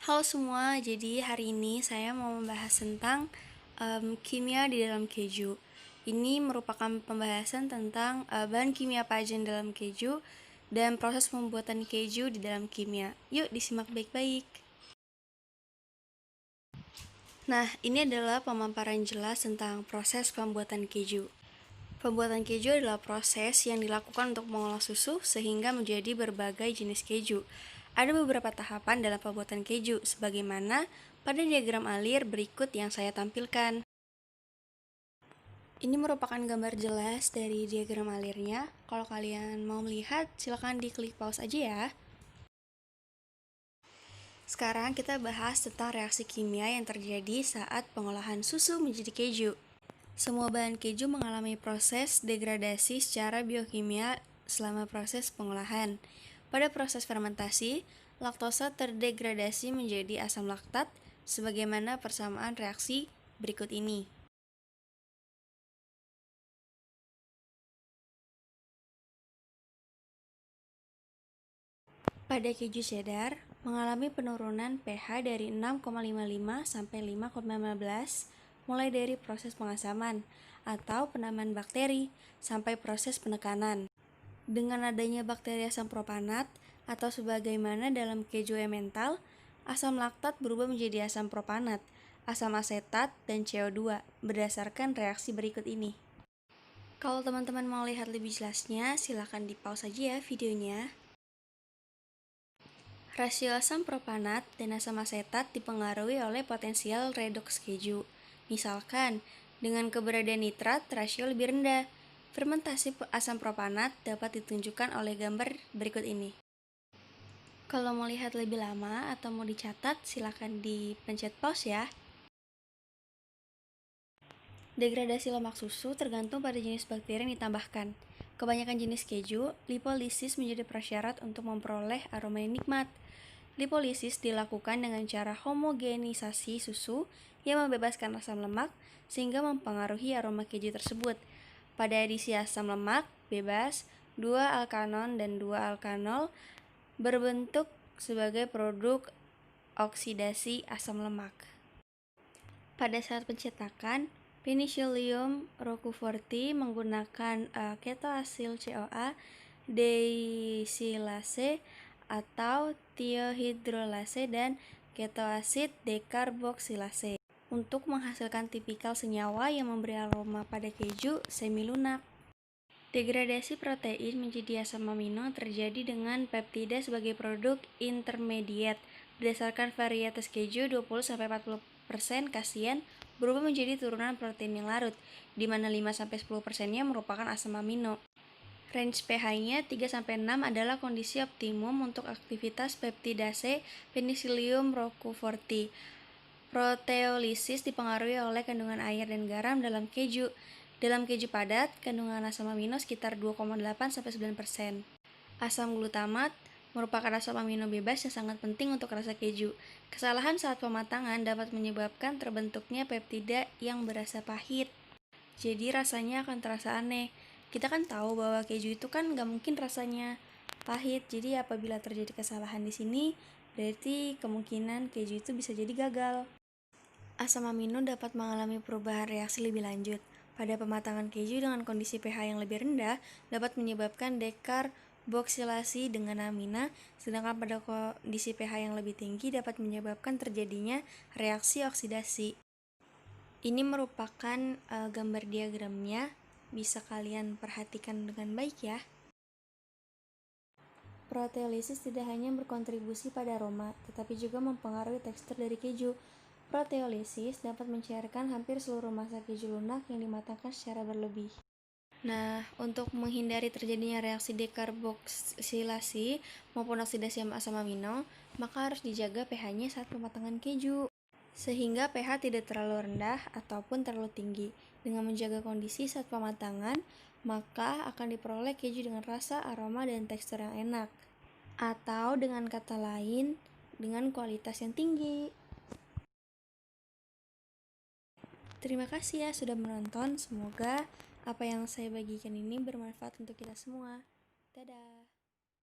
Halo semua, jadi hari ini saya mau membahas tentang kimia di dalam keju. Ini merupakan pembahasan tentang bahan kimia apa aja dalam keju dan proses pembuatan keju di dalam kimia. Yuk disimak baik-baik. Nah, ini adalah pemaparan jelas tentang proses pembuatan keju. Pembuatan keju adalah proses yang dilakukan untuk mengolah susu sehingga menjadi berbagai jenis keju. Ada beberapa tahapan dalam pembuatan keju, sebagaimana pada diagram alir berikut yang saya tampilkan. Ini merupakan gambar jelas dari diagram alirnya. Kalau kalian mau melihat, silakan diklik pause aja ya. Sekarang kita bahas tentang reaksi kimia yang terjadi saat pengolahan susu menjadi keju. Semua bahan keju mengalami proses degradasi secara biokimia selama proses pengolahan. Pada proses fermentasi, laktosa terdegradasi menjadi asam laktat, sebagaimana persamaan reaksi berikut ini. Pada keju cheddar, mengalami penurunan pH dari 6,55 sampai 5,15 mulai dari proses pengasaman atau penambahan bakteri sampai proses penekanan. Dengan adanya bakteri asam propanat atau sebagaimana dalam keju emmental, asam laktat berubah menjadi asam propanat, asam asetat, dan CO2 berdasarkan reaksi berikut ini. Kalau teman-teman mau lihat lebih jelasnya, silakan di pause saja ya videonya. Rasio asam propanat dan asam asetat dipengaruhi oleh potensial redoks keju. Misalkan, dengan keberadaan nitrat, rasio lebih rendah. Fermentasi asam propanat dapat ditunjukkan oleh gambar berikut ini. Kalau mau lihat lebih lama atau mau dicatat, silakan dipencet pause ya. Degradasi lemak susu tergantung pada jenis bakteri yang ditambahkan. Kebanyakan jenis keju, lipolisis menjadi prasyarat untuk memperoleh aroma yang nikmat. Lipolisis dilakukan dengan cara homogenisasi susu yang membebaskan asam lemak sehingga mempengaruhi aroma keju tersebut. Pada edisi asam lemak bebas, 2-alkanon dan 2-alkanol berbentuk sebagai produk oksidasi asam lemak. Pada saat pencetakan, Penicillium roqueforti menggunakan ketoasil CoA desilase atau tiohidrolase dan ketoasid dekarboksilase untuk menghasilkan tipikal senyawa yang memberi aroma pada keju semi lunak. Degradasi protein menjadi asam amino terjadi dengan peptida sebagai produk intermediate. Berdasarkan varietas keju, 20-40% kasian berubah menjadi turunan protein yang larut, di mana 5-10%-nya merupakan asam amino. Range pH-nya 3-6 adalah kondisi optimum untuk aktivitas peptidase Penicillium roqueforti. Proteolisis dipengaruhi oleh kandungan air dan garam dalam keju. Dalam keju padat, kandungan asam amino sekitar 2,8-9%. Asam glutamat merupakan asam amino bebas yang sangat penting untuk rasa keju. Kesalahan saat pematangan dapat menyebabkan terbentuknya peptida yang berasa pahit. Jadi rasanya akan terasa aneh. Kita kan tahu bahwa keju itu kan nggak mungkin rasanya pahit. Jadi apabila terjadi kesalahan di sini, berarti kemungkinan keju itu bisa jadi gagal. Asam amino dapat mengalami perubahan reaksi lebih lanjut. Pada pematangan keju dengan kondisi pH yang lebih rendah dapat menyebabkan dekarboksilasi dengan amina, sedangkan pada kondisi pH yang lebih tinggi dapat menyebabkan terjadinya reaksi oksidasi. Ini merupakan gambar diagramnya, bisa kalian perhatikan dengan baik ya. Proteolisis tidak hanya berkontribusi pada aroma, tetapi juga mempengaruhi tekstur dari keju. Proteolisis dapat mencairkan hampir seluruh massa keju lunak yang dimatangkan secara berlebih. Nah, untuk menghindari terjadinya reaksi dekarboksilasi maupun oksidasi asam amino, maka harus dijaga pH-nya saat pematangan keju, sehingga pH tidak terlalu rendah ataupun terlalu tinggi. Dengan menjaga kondisi saat pematangan, maka akan diperoleh keju dengan rasa, aroma, dan tekstur yang enak. Atau dengan kata lain, dengan kualitas yang tinggi. Terima kasih ya sudah menonton. Semoga apa yang saya bagikan ini bermanfaat untuk kita semua. Dadah.